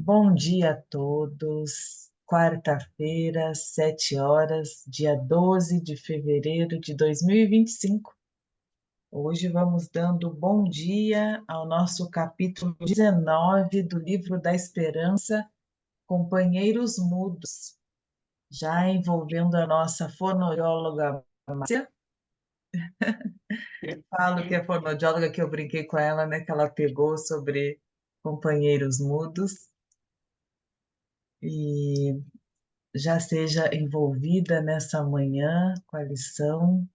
Bom dia a todos. Quarta-feira, 7 horas, dia 12 de fevereiro de 2025. Hoje vamos dando bom dia ao nosso capítulo 19 do Livro da Esperança, Companheiros Mudos, já envolvendo a nossa fonoaudióloga Márcia. Falo que é fonoaudióloga, que eu brinquei com ela, né, que ela pegou sobre companheiros mudos. E já seja envolvida nessa manhã com a lição.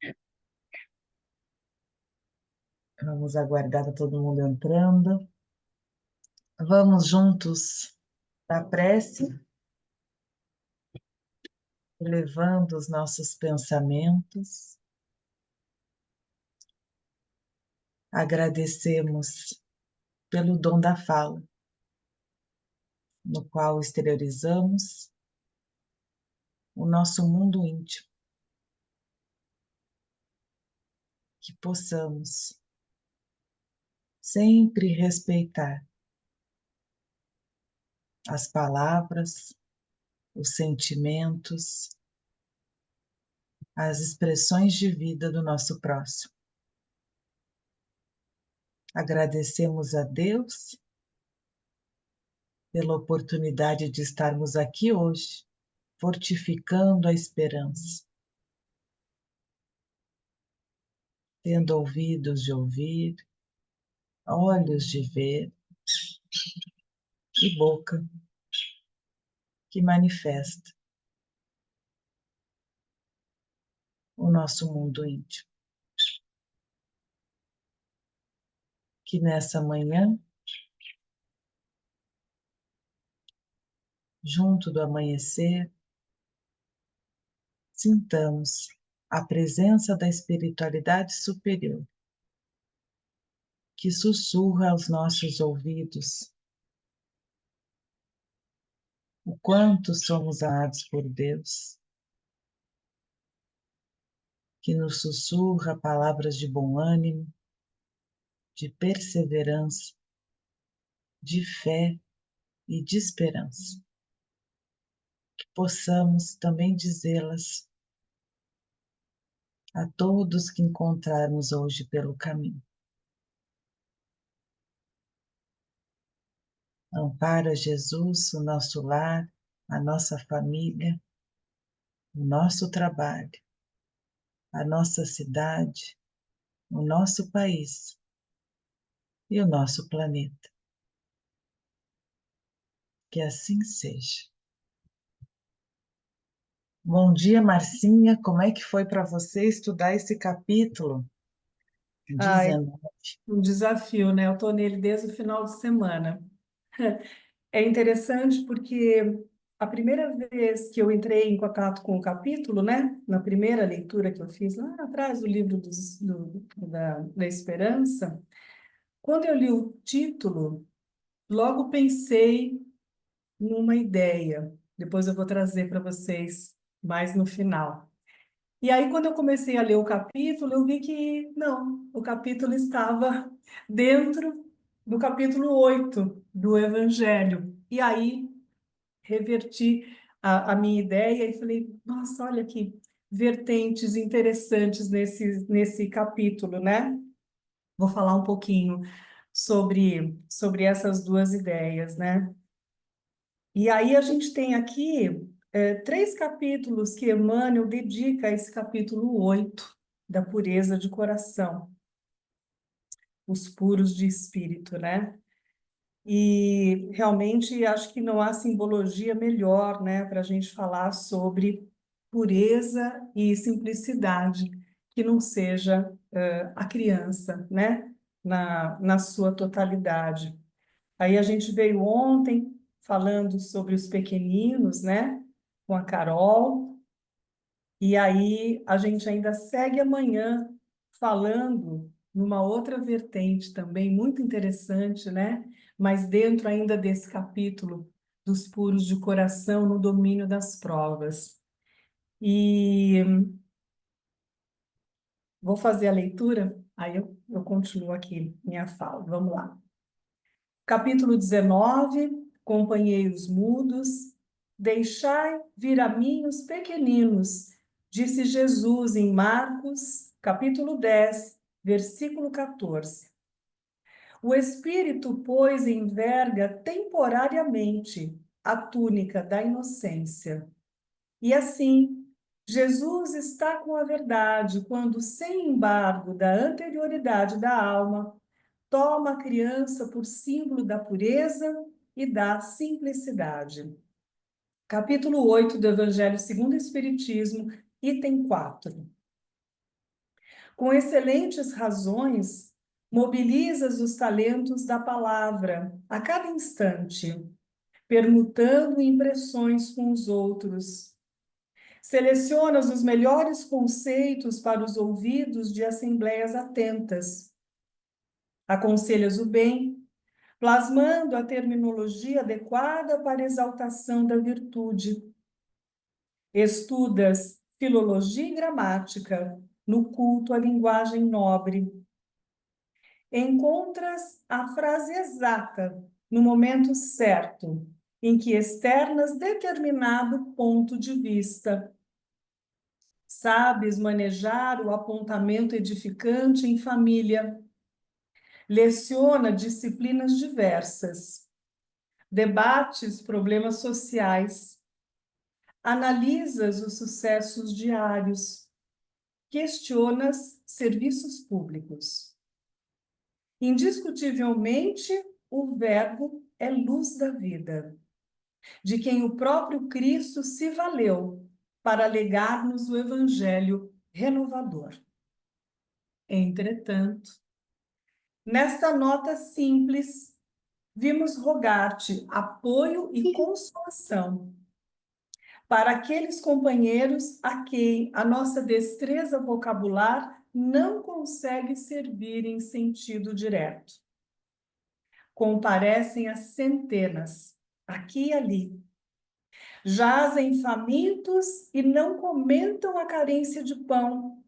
Vamos aguardar tá todo mundo entrando. Vamos juntos à prece, elevando os nossos pensamentos. Agradecemos pelo dom da fala, no qual exteriorizamos o nosso mundo íntimo. Que possamos sempre respeitar as palavras, os sentimentos, as expressões de vida do nosso próximo. Agradecemos a Deus pela oportunidade de estarmos aqui hoje, fortificando a esperança, tendo ouvidos de ouvir, olhos de ver e boca que manifesta o nosso mundo íntimo. Que nessa manhã, junto do amanhecer, sintamos a presença da espiritualidade superior, que sussurra aos nossos ouvidos o quanto somos amados por Deus, que nos sussurra palavras de bom ânimo, de perseverança, de fé e de esperança. Que possamos também dizê-las a todos que encontrarmos hoje pelo caminho. Ampara, Jesus, o nosso lar, a nossa família, o nosso trabalho, a nossa cidade, o nosso país e o nosso planeta. Que assim seja. Bom dia, Marcinha. Como é que foi para você estudar esse capítulo Ai, 19? um desafio, né? Eu estou nele desde o final de semana. É interessante porque a primeira vez que eu entrei em contato com o capítulo, né? Na primeira leitura que eu fiz lá atrás do livro da Esperança, quando eu li o título, logo pensei numa ideia. Depois eu vou trazer para vocês mais no final. E aí, quando eu comecei a ler o capítulo, eu vi que não, o capítulo estava dentro do capítulo 8 do Evangelho. E aí, reverti a minha ideia e falei, nossa, olha que vertentes interessantes nesse capítulo, né? Vou falar um pouquinho sobre essas duas ideias, né? E aí a gente tem aqui três capítulos que Emmanuel dedica a esse capítulo 8 da pureza de coração, os puros de espírito, né? E realmente acho que não há simbologia melhor, né, para a gente falar sobre pureza e simplicidade, que não seja a criança, né, na sua totalidade. Aí a gente veio ontem falando sobre os pequeninos, né, com a Carol, e aí a gente ainda segue amanhã falando numa outra vertente também muito interessante, né, mas dentro ainda desse capítulo dos puros de coração no domínio das provas. E vou fazer a leitura, aí eu continuo aqui minha fala. Vamos lá. Capítulo 19, companheiros mudos, deixai vir a mim os pequeninos, disse Jesus em Marcos, capítulo 10, versículo 14. O Espírito, pois, enverga temporariamente a túnica da inocência. E assim, Jesus está com a verdade quando, sem embargo da anterioridade da alma, toma a criança por símbolo da pureza e da simplicidade. Capítulo 8 do Evangelho segundo o Espiritismo, item 4. Com excelentes razões, mobilizas os talentos da palavra a cada instante, permutando impressões com os outros. Selecionas os melhores conceitos para os ouvidos de assembleias atentas. Aconselhas o bem, plasmando a terminologia adequada para a exaltação da virtude. Estudas filologia e gramática no culto à linguagem nobre. Encontras a frase exata no momento certo, em que externas determinado ponto de vista. Sabes manejar o apontamento edificante em família. Leciona disciplinas diversas. Debates problemas sociais. Analisas os sucessos diários. Questionas serviços públicos. Indiscutivelmente, o Verbo é luz da vida, de quem o próprio Cristo se valeu para legar-nos o Evangelho renovador. Entretanto, nesta nota simples, vimos rogar-te apoio e consolação para aqueles companheiros a quem a nossa destreza vocabular não consegue servir em sentido direto. Comparecem a centenas, aqui e ali. Jazem famintos e não comentam a carência de pão.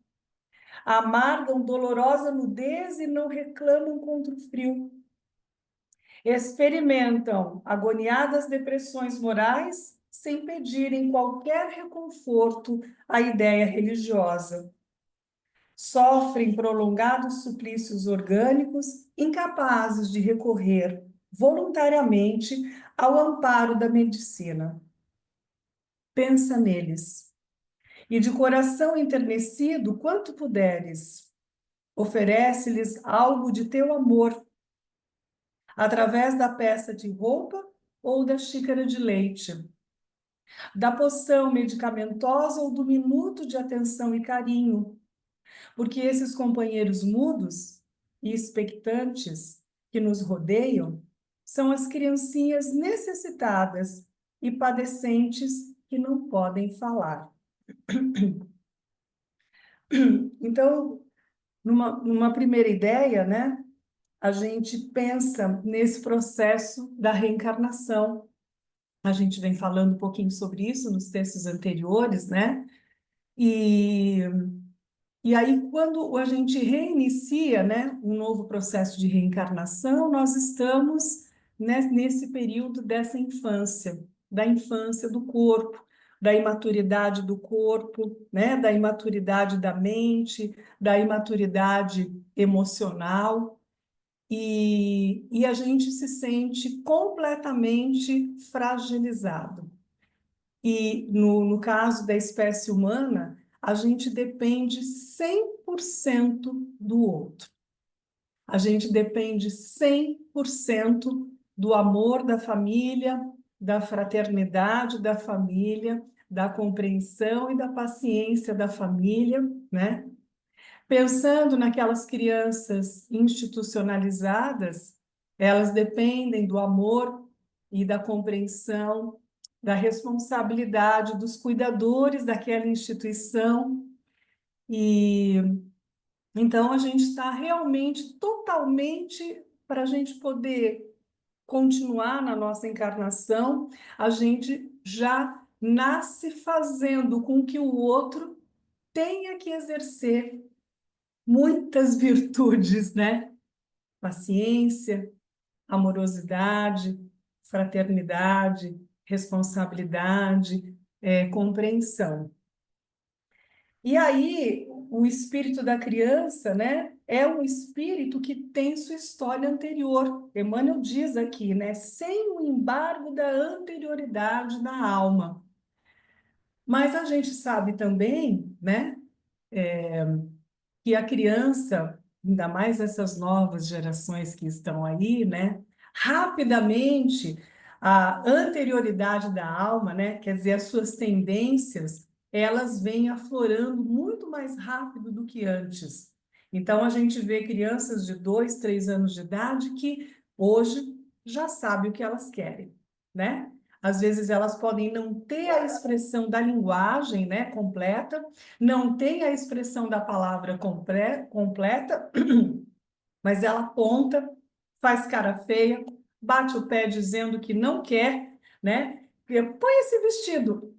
Amargam dolorosa nudez e não reclamam contra o frio. Experimentam agoniadas depressões morais sem pedirem qualquer reconforto à ideia religiosa. Sofrem prolongados suplícios orgânicos, incapazes de recorrer voluntariamente ao amparo da medicina. Pensa neles, e de coração enternecido, quanto puderes, oferece-lhes algo de teu amor, através da peça de roupa ou da xícara de leite, da poção medicamentosa ou do minuto de atenção e carinho, porque esses companheiros mudos e expectantes que nos rodeiam são as criancinhas necessitadas e padecentes que não podem falar. Então, numa primeira ideia, né, a gente pensa nesse processo da reencarnação. A gente vem falando um pouquinho sobre isso nos textos anteriores, né? E, e aí, quando a gente reinicia, né, um novo processo de reencarnação, nós estamos, né, nesse período dessa infância, da infância do corpo, da imaturidade do corpo, né, da imaturidade da mente, da imaturidade emocional. E a gente se sente completamente fragilizado. E no caso da espécie humana, a gente depende 100% do outro. A gente depende 100% do amor da família, da fraternidade da família, da compreensão e da paciência da família, né? Pensando naquelas crianças institucionalizadas, elas dependem do amor e da compreensão, da responsabilidade dos cuidadores daquela instituição. E então a gente está realmente totalmente para a gente poder continuar na nossa encarnação, a gente já nasce fazendo com que o outro tenha que exercer muitas virtudes, né? Paciência, amorosidade, fraternidade, responsabilidade, compreensão. E aí, o espírito da criança, né, é um espírito que tem sua história anterior. Emmanuel diz aqui, né, sem o embargo da anterioridade da alma. Mas a gente sabe também, né, que a criança, ainda mais essas novas gerações que estão aí, né, rapidamente a anterioridade da alma, né, quer dizer, as suas tendências, elas vêm aflorando muito mais rápido do que antes. Então, a gente vê crianças de 2, 3 anos de idade que hoje já sabem o que elas querem, né? Às vezes elas podem não ter a expressão da linguagem, né, completa, não tem a expressão da palavra completa, mas ela aponta, faz cara feia, bate o pé dizendo que não quer, né? Põe esse vestido.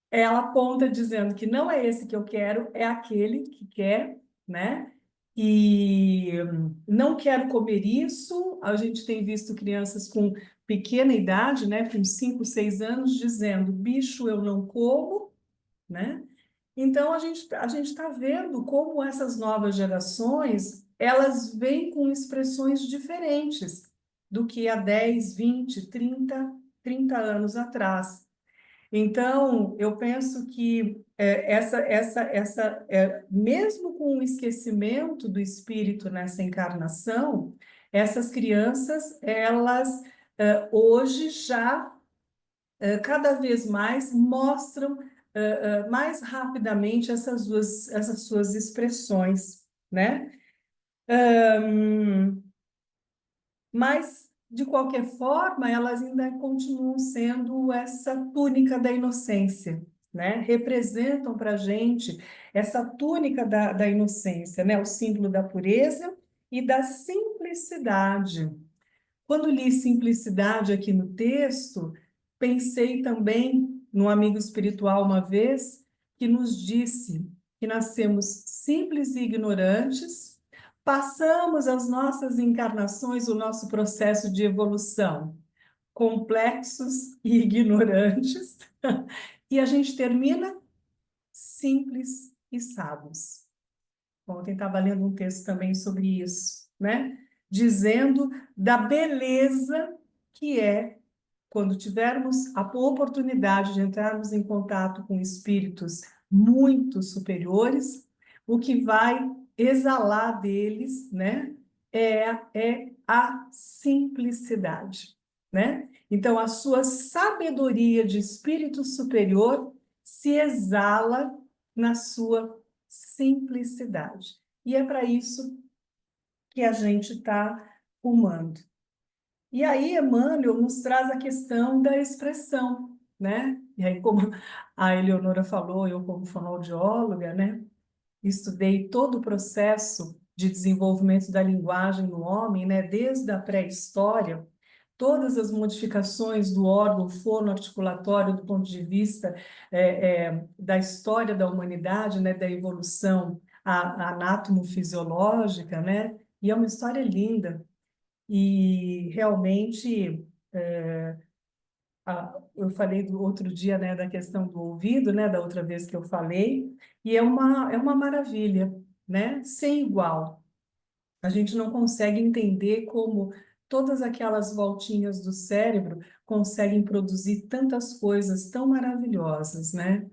Ela aponta dizendo que não é esse que eu quero, é aquele que quer, né? E não quero comer isso. A gente tem visto crianças com pequena idade, né, com 5, 6 anos, dizendo: bicho, eu não como, né? Então, a gente está vendo como essas novas gerações, elas vêm com expressões diferentes do que há 10, 20, 30 anos atrás. Então, eu penso que mesmo com o esquecimento do espírito nessa encarnação, essas crianças, elas hoje já cada vez mais mostram mais rapidamente essas suas expressões, né? Mas, de qualquer forma, elas ainda continuam sendo essa túnica da inocência, né? Representam para a gente essa túnica da inocência, né? O símbolo da pureza e da simplicidade. Quando li simplicidade aqui no texto, pensei também num amigo espiritual uma vez que nos disse que nascemos simples e ignorantes, passamos as nossas encarnações, o nosso processo de evolução, complexos e ignorantes, e a gente termina simples e sábios. Ontem estava lendo um texto também sobre isso, né? Dizendo da beleza que é quando tivermos a oportunidade de entrarmos em contato com espíritos muito superiores, o que vai exalar deles, né, é a simplicidade, né? Então, a sua sabedoria de espírito superior se exala na sua simplicidade. E é para isso que a gente está rumando. E aí, Emmanuel nos traz a questão da expressão, né? E aí, como a Eleonora falou, eu como fonoaudióloga, né, estudei todo o processo de desenvolvimento da linguagem no homem, né, desde a pré-história, todas as modificações do órgão fonoarticulatório do ponto de vista da história da humanidade, né, da evolução anátomo-fisiológica, né, e é uma história linda. E realmente, eu falei do outro dia, né, da questão do ouvido, né, da outra vez que eu falei, e é uma maravilha, né, sem igual. A gente não consegue entender como todas aquelas voltinhas do cérebro conseguem produzir tantas coisas tão maravilhosas, né?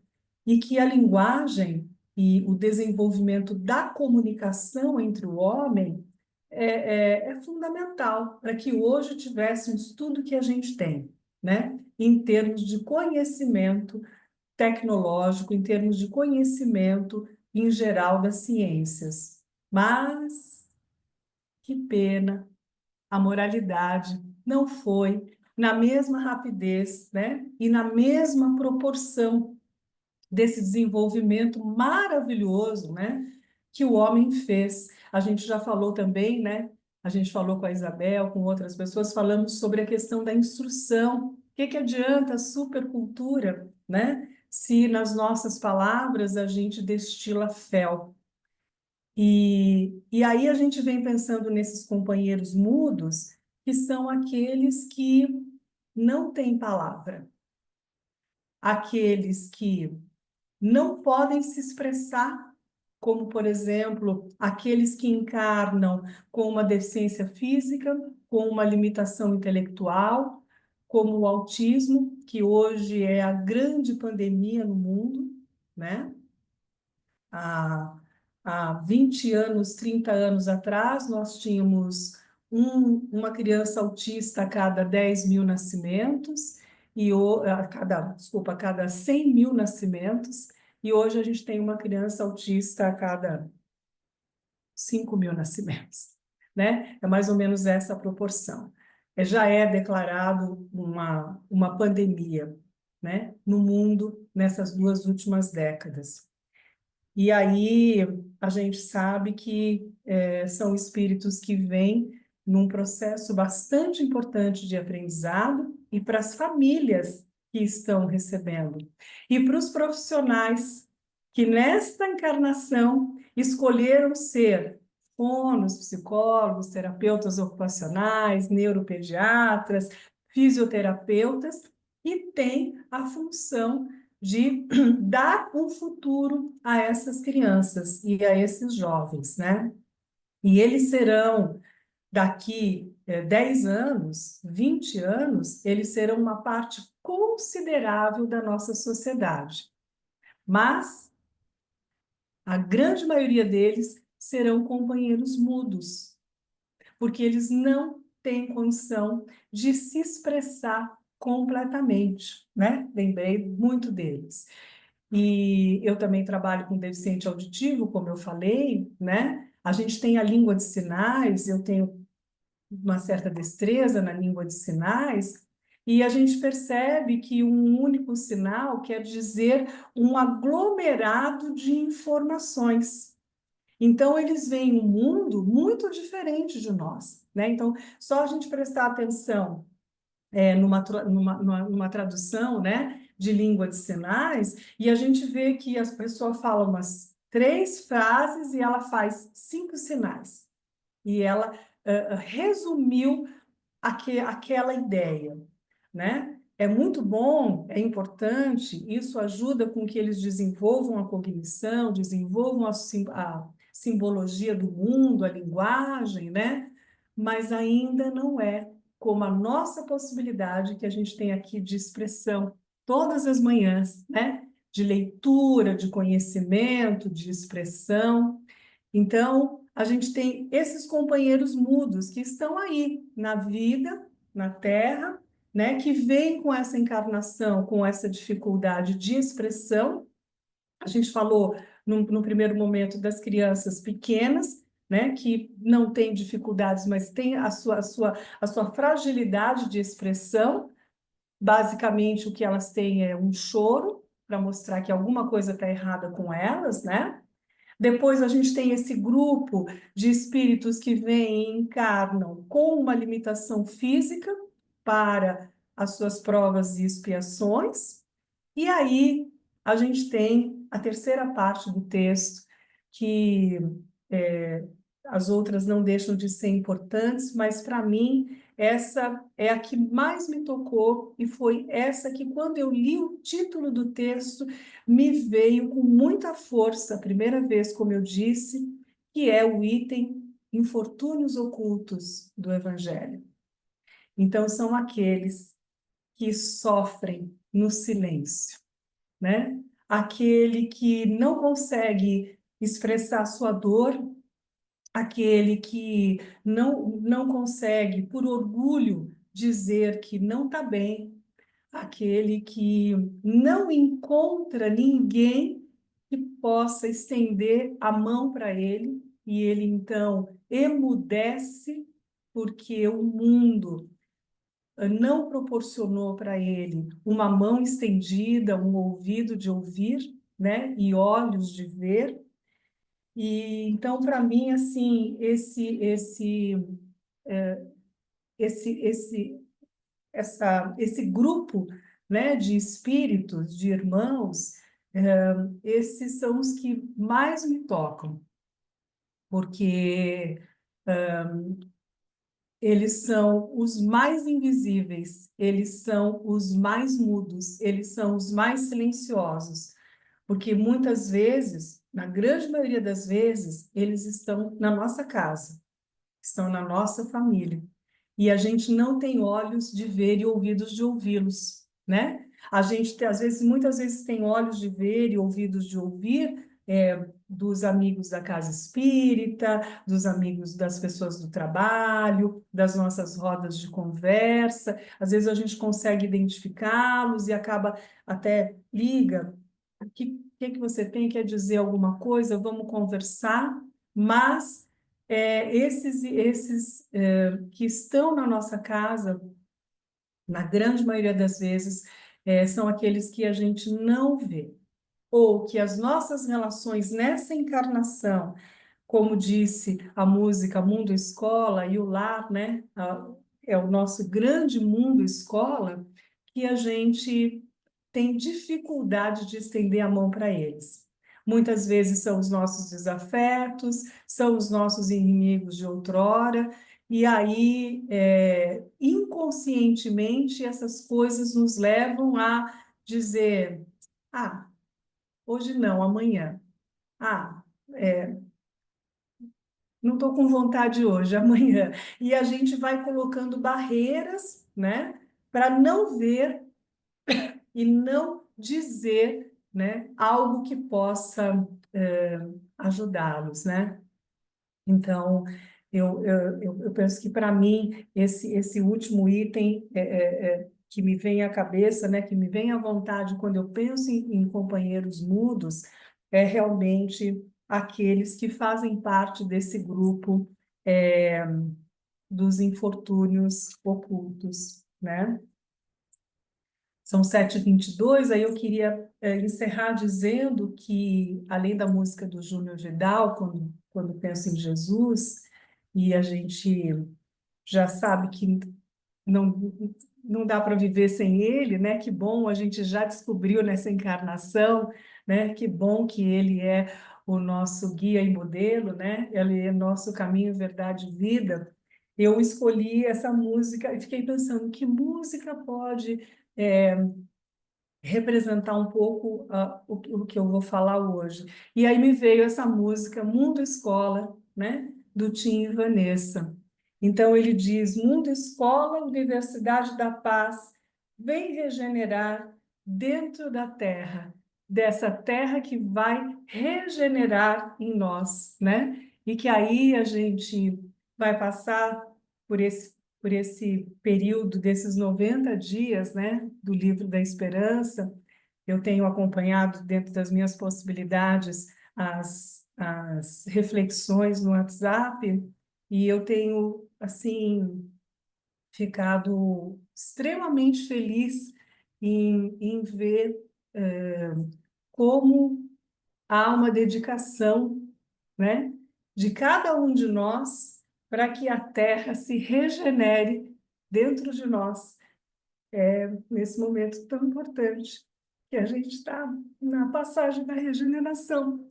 E que a linguagem e o desenvolvimento da comunicação entre o homem é fundamental para que hoje tivéssemos tudo que a gente tem, né? Em termos de conhecimento tecnológico, em termos de conhecimento em geral das ciências. Mas que pena, a moralidade não foi na mesma rapidez, né? E na mesma proporção desse desenvolvimento maravilhoso, né? Que o homem fez. A gente já falou também, né? A gente falou com a Isabel, com outras pessoas, falamos sobre a questão da instrução. O que adianta a supercultura, né? Se nas nossas palavras a gente destila fel. E aí a gente vem pensando nesses companheiros mudos, que são aqueles que não têm palavra, aqueles que não podem se expressar, como, por exemplo, aqueles que encarnam com uma deficiência física, com uma limitação intelectual, como o autismo, que hoje é a grande pandemia no mundo, né? Há, há 20 anos, 30 anos atrás, nós tínhamos uma criança autista a cada 10 mil nascimentos, desculpa, a cada 100 mil nascimentos, e hoje a gente tem uma criança autista a cada 5 mil nascimentos, né? É mais ou menos essa a proporção. Já é declarado uma pandemia, né, no mundo nessas 2 últimas décadas. E aí a gente sabe que são espíritos que vêm num processo bastante importante de aprendizado e para as famílias que estão recebendo. E para os profissionais que nesta encarnação escolheram ser fonos, psicólogos, terapeutas ocupacionais, neuropediatras, fisioterapeutas, e têm a função de dar um futuro a essas crianças e a esses jovens, né? E eles serão, daqui 10 anos, 20 anos, eles serão uma parte considerável da nossa sociedade. Mas a grande maioria deles serão companheiros mudos, porque eles não têm condição de se expressar completamente, né? Lembrei muito deles. E eu também trabalho com deficiente auditivo, como eu falei, né? A gente tem a língua de sinais, eu tenho uma certa destreza na língua de sinais, e a gente percebe que um único sinal quer dizer um aglomerado de informações. Então, eles veem um mundo muito diferente de nós, né? Então, só a gente prestar atenção numa tradução, né, de língua de sinais, e a gente vê que a pessoa fala umas 3 frases e ela faz 5 sinais. E ela resumiu aquela ideia, né? É muito bom, é importante, isso ajuda com que eles desenvolvam a cognição, desenvolvam a simbologia do mundo, a linguagem, né? Mas ainda não é como a nossa possibilidade que a gente tem aqui de expressão todas as manhãs, né? De leitura, de conhecimento, de expressão. Então, a gente tem esses companheiros mudos que estão aí na vida, na Terra, né, que vêm com essa encarnação, com essa dificuldade de expressão. A gente falou no primeiro momento das crianças pequenas, né, que não têm dificuldades, mas têm a sua fragilidade de expressão. Basicamente, o que elas têm é um choro para mostrar que alguma coisa está errada com elas, né? Depois a gente tem esse grupo de espíritos que vêm e encarnam com uma limitação física para as suas provas e expiações. E aí a gente tem a terceira parte do texto, que é, as outras não deixam de ser importantes, mas para mim essa é a que mais me tocou, e foi essa que, quando eu li o título do texto, me veio com muita força, a primeira vez, como eu disse, que é o item Infortúnios Ocultos do Evangelho. Então, são aqueles que sofrem no silêncio, né? Aquele que não consegue expressar sua dor, aquele que não consegue, por orgulho, dizer que não está bem, aquele que não encontra ninguém que possa estender a mão para ele, e ele então emudece, porque o mundo não proporcionou para ele uma mão estendida, um ouvido de ouvir, né, e olhos de ver. E então, para mim, assim, esse, esse, esse grupo, né, de espíritos, de irmãos, esses são os que mais me tocam, porque Eles são os mais invisíveis, eles são os mais mudos, eles são os mais silenciosos, porque muitas vezes, na grande maioria das vezes, eles estão na nossa casa, estão na nossa família. E a gente não tem olhos de ver e ouvidos de ouvi-los, né? A gente, às vezes, muitas vezes tem olhos de ver e ouvidos de ouvir, dos amigos da casa espírita, dos amigos das pessoas do trabalho, das nossas rodas de conversa. Às vezes a gente consegue identificá-los e acaba até liga. O que você tem? Quer dizer alguma coisa? Vamos conversar, mas esses que estão na nossa casa, na grande maioria das vezes, são aqueles que a gente não vê, ou que as nossas relações nessa encarnação, como disse a música Mundo Escola e o lar, né? É o nosso grande mundo escola, que a gente tem dificuldade de estender a mão para eles. Muitas vezes são os nossos desafetos, são os nossos inimigos de outrora, e aí, inconscientemente, essas coisas nos levam a dizer: ah, hoje não, amanhã. Ah, não estou com vontade hoje, amanhã. E a gente vai colocando barreiras, né, para não ver e não dizer, né, algo que possa ajudá-los, né? Então, eu penso que para mim esse último item que me vem à cabeça, né, que me vem à vontade quando eu penso em companheiros mudos, é realmente aqueles que fazem parte desse grupo é, dos infortúnios ocultos, né? São 7h22, aí eu queria encerrar dizendo que, além da música do Júnior Vidal, quando penso em Jesus, e a gente já sabe que não, não dá para viver sem ele, né? Que bom, a gente já descobriu nessa encarnação, né? Que bom que ele é o nosso guia e modelo, né? Ele é nosso caminho, verdade e vida. Eu escolhi essa música e fiquei pensando que música pode representar um pouco o que eu vou falar hoje. E aí me veio essa música Mundo Escola, né, do Tim e Vanessa. Então ele diz: Mundo Escola, Universidade da Paz, vem regenerar dentro da terra, dessa terra que vai regenerar em nós, né? E que aí a gente vai passar por esse período desses 90 dias, né, do Livro da Esperança. Eu tenho acompanhado, dentro das minhas possibilidades, as reflexões no WhatsApp, e eu tenho, assim, ficado extremamente feliz em ver como há uma dedicação, né, de cada um de nós para que a Terra se regenere dentro de nós, nesse momento tão importante que a gente está na passagem da regeneração.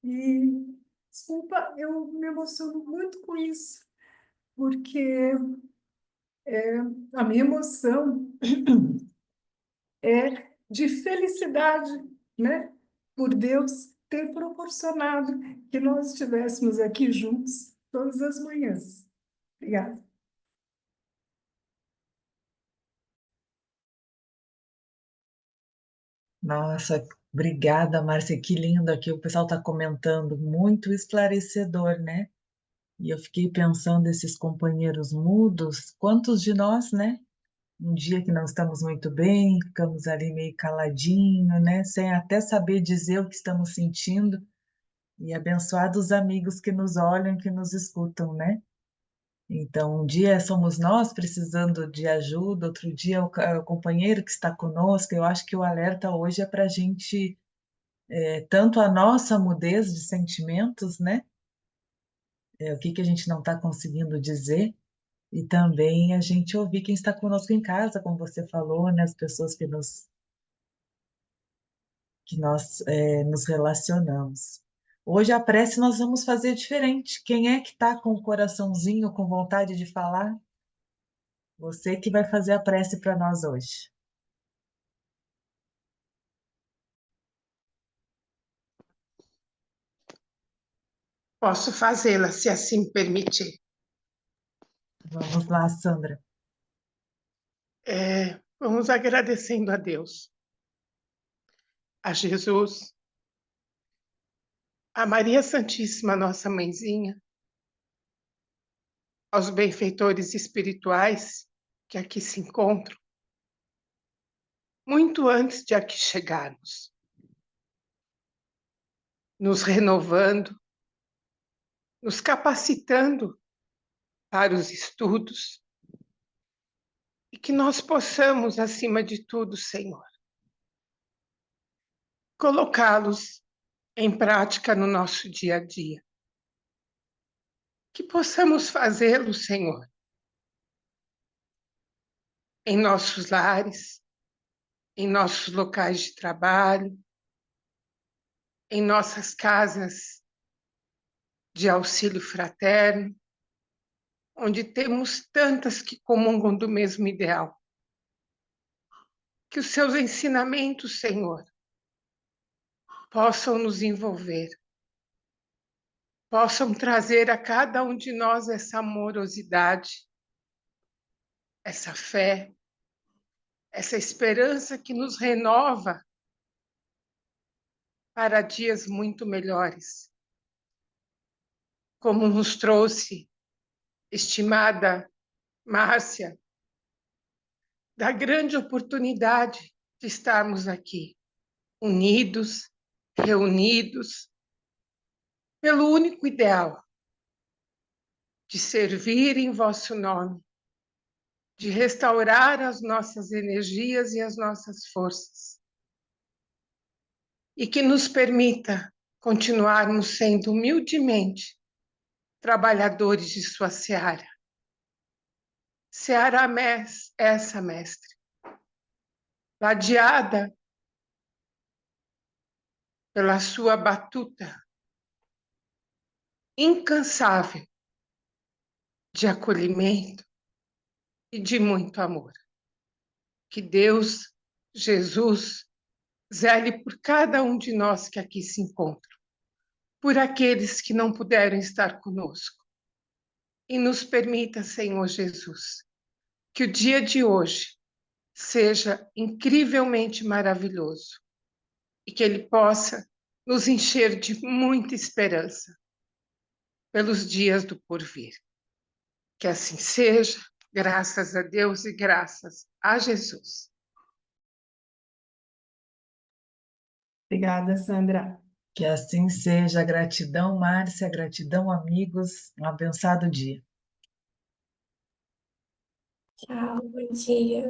E, desculpa, eu me emociono muito com isso, porque a minha emoção é de felicidade, né? Por Deus ter proporcionado que nós estivéssemos aqui juntos todas as manhãs. Obrigada. Nossa, obrigada, Márcia, que lindo aqui. O pessoal está comentando, muito esclarecedor, né? E eu fiquei pensando, esses companheiros mudos, quantos de nós, né? Um dia que não estamos muito bem, ficamos ali meio caladinho, né? Sem até saber dizer o que estamos sentindo. E abençoados os amigos que nos olham, que nos escutam, né? Então, um dia somos nós precisando de ajuda, outro dia o companheiro que está conosco. Eu acho que o alerta hoje é para a gente, tanto a nossa mudez de sentimentos, né? O que que a gente não está conseguindo dizer, e também a gente ouvir quem está conosco em casa, como você falou, né? As pessoas que nós nos relacionamos. Hoje a prece nós vamos fazer diferente. Quem é que está com o coraçãozinho, com vontade de falar? Você que vai fazer a prece para nós hoje. Posso fazê-la, se assim permitir. Vamos lá, Sandra. Vamos agradecendo a Deus, a Jesus, a Maria Santíssima, nossa mãezinha, aos benfeitores espirituais que aqui se encontram, muito antes de aqui chegarmos, nos renovando, nos capacitando para os estudos, e que nós possamos, acima de tudo, Senhor, colocá-los em prática no nosso dia a dia. Que possamos fazê-lo, Senhor, em nossos lares, em nossos locais de trabalho, em nossas casas de auxílio fraterno, onde temos tantas que comungam do mesmo ideal. Que os seus ensinamentos, Senhor, possam nos envolver, possam trazer a cada um de nós essa amorosidade, essa fé, essa esperança que nos renova para dias muito melhores. Como nos trouxe, estimada Márcia, da grande oportunidade de estarmos aqui, unidos, reunidos, pelo único ideal de servir em vosso nome, de restaurar as nossas energias e as nossas forças, e que nos permita continuarmos sendo humildemente trabalhadores de sua seara. Seara essa, mestre, ladeada pela sua batuta incansável de acolhimento e de muito amor. Que Deus, Jesus, zele por cada um de nós que aqui se encontram, por aqueles que não puderam estar conosco. E nos permita, Senhor Jesus, que o dia de hoje seja incrivelmente maravilhoso e que ele possa nos encher de muita esperança pelos dias do porvir. Que assim seja, graças a Deus e graças a Jesus. Obrigada, Sandra. Que assim seja. Gratidão, Márcia. Gratidão, amigos. Um abençoado dia. Tchau, bom dia.